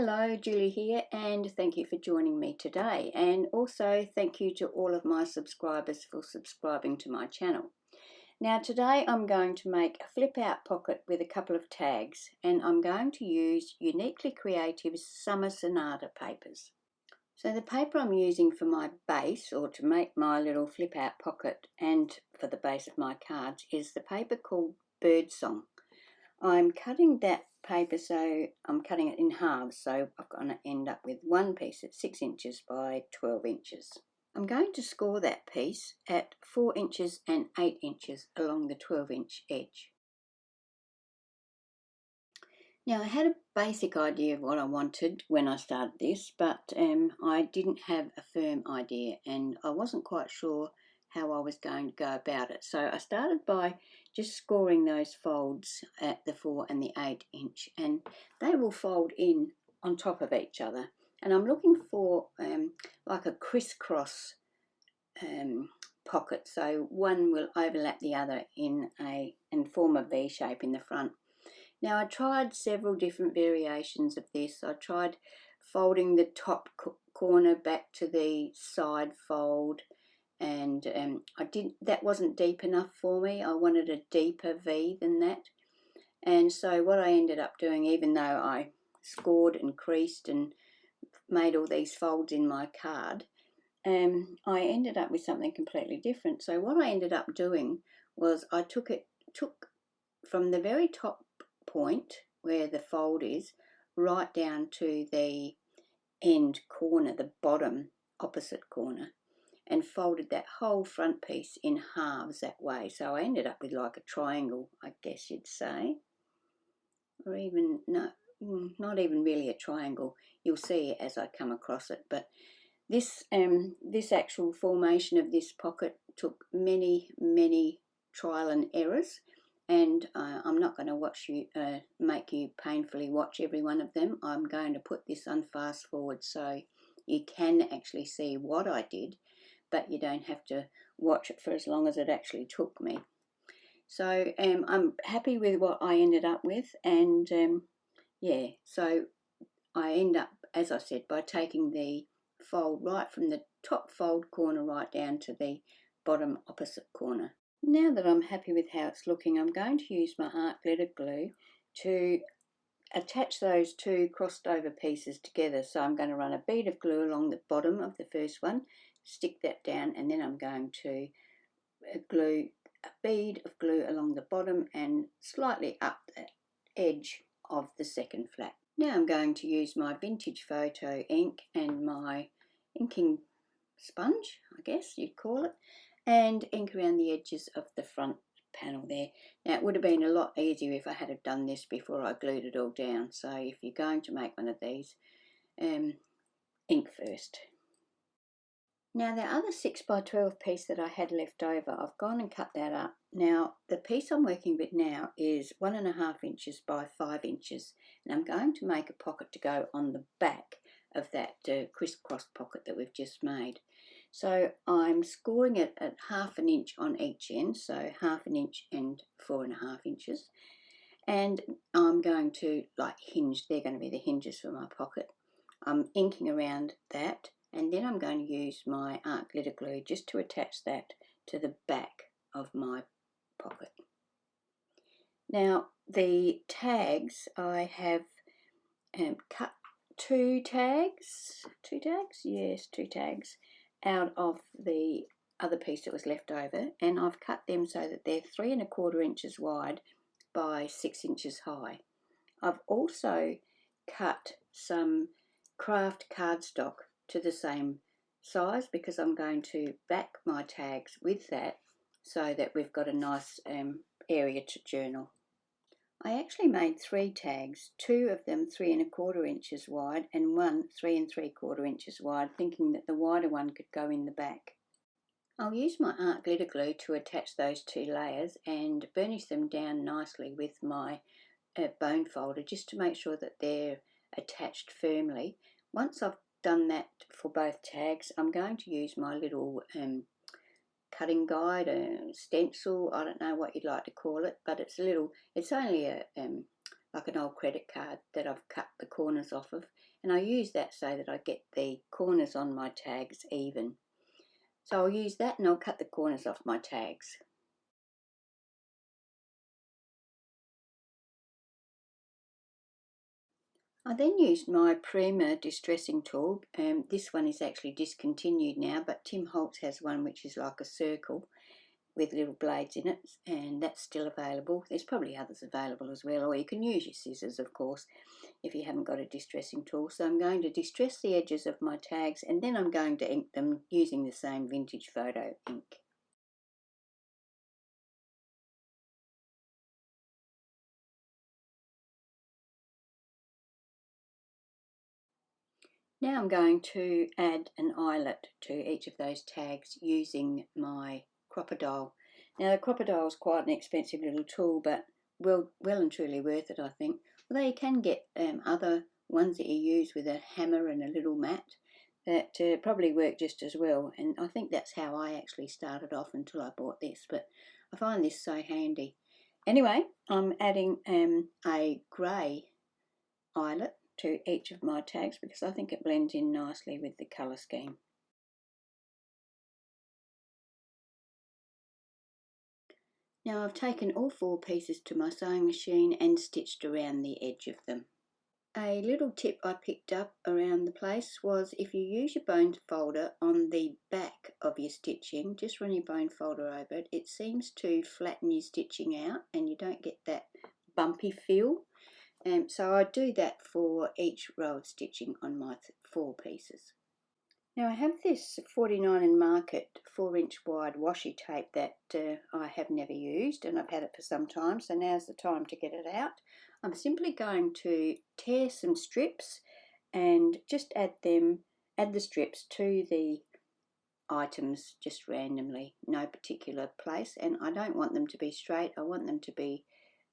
Hello, Julie here, and thank you for joining me today, and also thank you to all of my subscribers for subscribing to my channel. Now today I'm going to make a flip out pocket with a couple of tags, and I'm going to use Uniquely Creative Summer Sonata papers. So the paper I'm using for my base, or to make my little flip out pocket and for the base of my cards, is the paper called Birdsong. I'm cutting that paper, so I'm cutting it in halves, so I'm going to end up with one piece at 6 inches by 12 inches. I'm going to score that piece at 4 inches and 8 inches along the 12-inch edge. Now I had a basic idea of what I wanted when I started this, but I didn't have a firm idea and I wasn't quite sure how I was going to go about it. So I started by just scoring those folds at the 4 and the 8 inch, and they will fold in on top of each other. And I'm looking for like a crisscross pocket, so one will overlap the other and form a V shape in the front. Now I tried several different variations of this. I tried folding the top corner back to the side fold, and that wasn't deep enough for me. I wanted a deeper V than that. And so what I ended up doing, even though I scored and creased and made all these folds in my card, I ended up with something completely different. So what I ended up doing was I took from the very top point where the fold is right down to the end corner, the bottom opposite corner, and folded that whole front piece in halves that way. So I ended up with like a triangle, I guess you'd say, or even, no, not even really a triangle. You'll see as I come across it. But this actual formation of this pocket took many trial and errors, and I'm not going to make you painfully watch every one of them. I'm going to put this on fast forward so you can actually see what I did, but you don't have to watch it for as long as it actually took me. So I'm happy with what I ended up with, and yeah, so I end up, as I said, by taking the fold right from the top fold corner right down to the bottom opposite corner. Now that I'm happy with how it's looking, I'm going to use my art glitter glue to attach those two crossed over pieces together. So I'm going to run a bead of glue along the bottom of the first one, stick that down, and then I'm going to glue a bead of glue along the bottom and slightly up the edge of the second flap. Now I'm going to use my vintage photo ink and my inking sponge, I guess you'd call it, and ink around the edges of the front panel there. Now it would have been a lot easier if I had have done this before I glued it all down. So if you're going to make one of these, ink first. Now the other 6 by 12 piece that I had left over, I've gone and cut that up. Now the piece I'm working with now is 1.5 inches by 5 inches, and I'm going to make a pocket to go on the back of that crisscross pocket that we've just made. So I'm scoring it at 1/2 inch on each end, so 1/2 inch and 4.5 inches. And I'm going to hinge, they're going to be the hinges for my pocket. I'm inking around that, and then I'm going to use my art glitter glue just to attach that to the back of my pocket. Now the tags, I have cut two tags out of the other piece that was left over, and I've cut them so that they're 3¼ inches wide by 6 inches high. I've also cut some craft cardstock to the same size because I'm going to back my tags with that so that we've got a nice area to journal. I actually made 3 tags, 2 of them 3¼ inches wide and one 3¾ inches wide, thinking that the wider one could go in the back. I'll use my art glitter glue to attach those 2 layers and burnish them down nicely with my bone folder just to make sure that they're attached firmly. Once I've done that for both tags, I'm going to use my little cutting guide, a stencil, I don't know what you'd like to call it, but it's only like an old credit card that I've cut the corners off of, and I use that so that I get the corners on my tags even. So I'll use that and I'll cut the corners off my tags. I then used my Prima distressing tool. This one is actually discontinued now, but Tim Holtz has one which is like a circle with little blades in it, and that's still available. There's probably others available as well, or you can use your scissors, of course, if you haven't got a distressing tool. So I'm going to distress the edges of my tags, and then I'm going to ink them using the same vintage photo ink. Now I'm going to add an eyelet to each of those tags using my Cutterbee. Now the Cutterbee is quite an expensive little tool, but well and truly worth it, I think. Although you can get other ones that you use with a hammer and a little mat that probably work just as well, and I think that's how I actually started off until I bought this, but I find this so handy. Anyway, I'm adding a grey eyelet to each of my tags because I think it blends in nicely with the colour scheme. Now I've taken all 4 pieces to my sewing machine and stitched around the edge of them. A little tip I picked up around the place was if you use your bone folder on the back of your stitching, just run your bone folder over it, it seems to flatten your stitching out and you don't get that bumpy feel. So I do that for each row of stitching on my 4 pieces. Now I have this 49 and Market 4-inch wide washi tape that I have never used, and I've had it for some time, so now's the time to get it out. I'm simply going to tear some strips and just add the strips to the items just randomly, no particular place, and I don't want them to be straight, I want them to be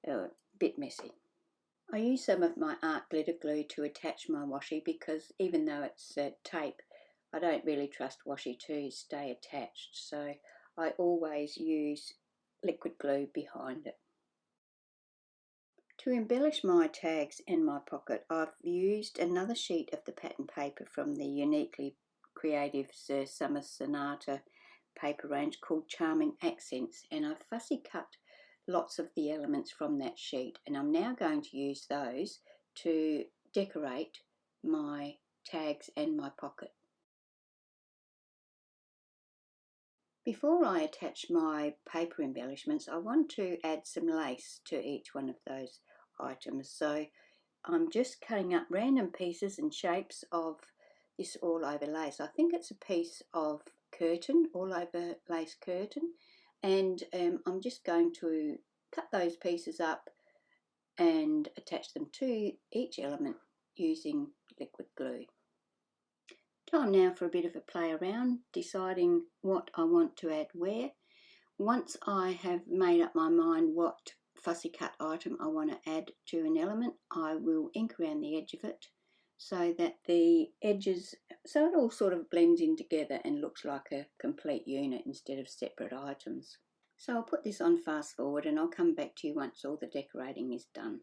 a bit messy. I use some of my art glitter glue to attach my washi because even though it's tape, I don't really trust washi to stay attached, so I always use liquid glue behind it. To embellish my tags and my pocket, I've used another sheet of the pattern paper from the Uniquely Creative Summer Sonata paper range called Charming Accents, and I've fussy cut lots of the elements from that sheet, and I'm now going to use those to decorate my tags and my pocket. Before I attach my paper embellishments, I want to add some lace to each one of those items, so I'm just cutting up random pieces and shapes of this all over lace. I think it's a piece of curtain, all over lace curtain, and I'm just going to cut those pieces up and attach them to each element using liquid glue. Time now for a bit of a play around, deciding what I want to add where. Once I have made up my mind what fussy cut item I want to add to an element, I will ink around the edge of it so that the edges, so it all sort of blends in together and looks like a complete unit instead of separate items. So I'll put this on fast forward and I'll come back to you once all the decorating is done.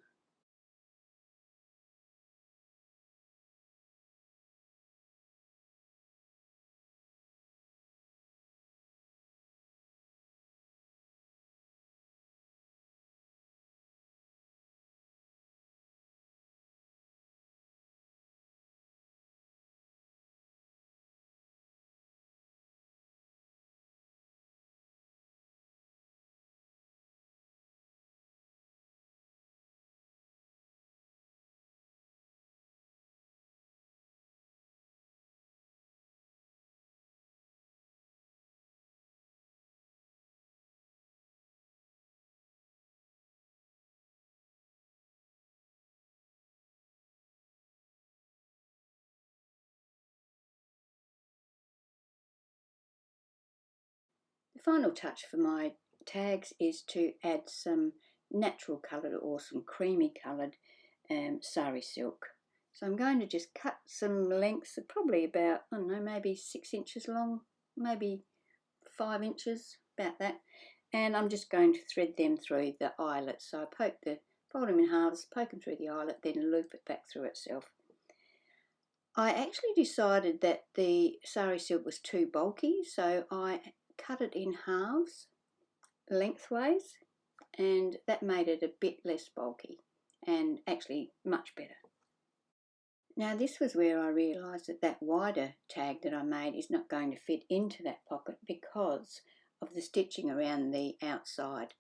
The final touch for my tags is to add some natural coloured or some creamy coloured sari silk. So I'm going to just cut some lengths, probably about, I don't know, maybe 6 inches long, maybe 5 inches, about that. And I'm just going to thread them through the eyelet. So I fold them in halves, poke them through the eyelet, then loop it back through itself. I actually decided that the sari silk was too bulky, so I cut it in halves lengthways, and that made it a bit less bulky and actually much better. Now this was where I realised that that wider tag that I made is not going to fit into that pocket because of the stitching around the outside.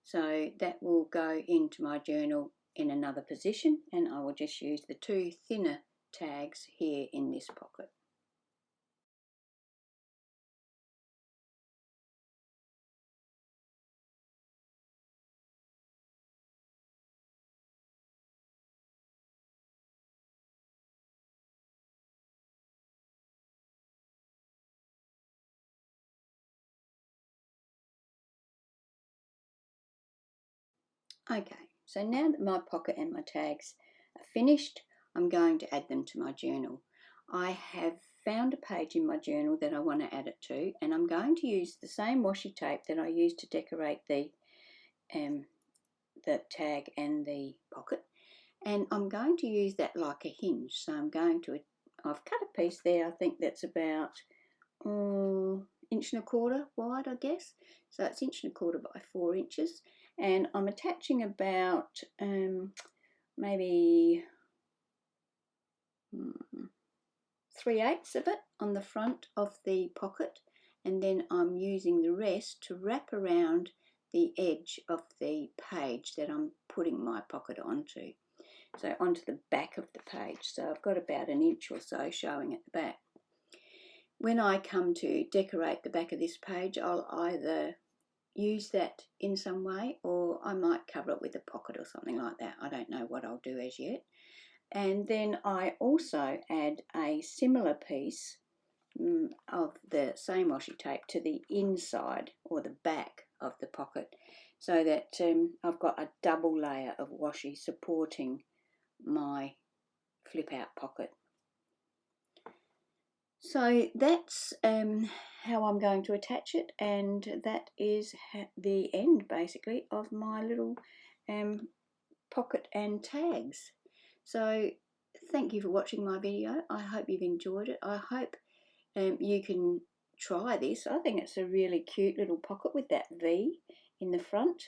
So that will go into my journal in another position, and I will just use the two thinner tags here in this pocket. Okay, so now that my pocket and my tags are finished, I'm going to add them to my journal. I have found a page in my journal that I want to add it to, and I'm going to use the same washi tape that I used to decorate the tag and the pocket, and I'm going to use that like a hinge. So I've cut a piece there, I think that's about inch and a quarter wide, I guess. So it's inch and a quarter by 4 inches, and I'm attaching about maybe 3/8 of it on the front of the pocket, and then I'm using the rest to wrap around the edge of the page that I'm putting my pocket onto. So onto the back of the page. So I've got about an inch or so showing at the back. When I come to decorate the back of this page, I'll either use that in some way, or I might cover it with a pocket or something like that. I don't know what I'll do as yet. And then I also add a similar piece of the same washi tape to the inside or the back of the pocket, so that I've got a double layer of washi supporting my flip out pocket. So that's how I'm going to attach it, and that is the end basically of my little pocket and tags. So thank you for watching my video. I hope you've enjoyed it. I hope you can try this. I think it's a really cute little pocket with that V in the front.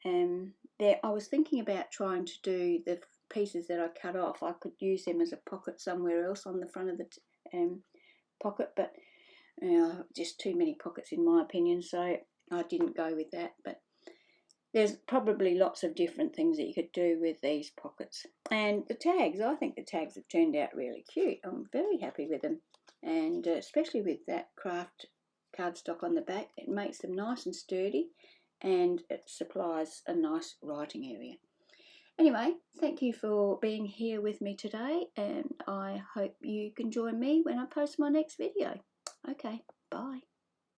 I was thinking about trying to do the pieces that I cut off. I could use them as a pocket somewhere else on the front of the pocket, but just too many pockets in my opinion, so I didn't go with that. But there's probably lots of different things that you could do with these pockets. And the tags, I think the tags have turned out really cute. I'm very happy with them, and especially with that craft cardstock on the back. It makes them nice and sturdy, and it supplies a nice writing area. Anyway, thank you for being here with me today, and I hope you can join me when I post my next video. Okay, bye.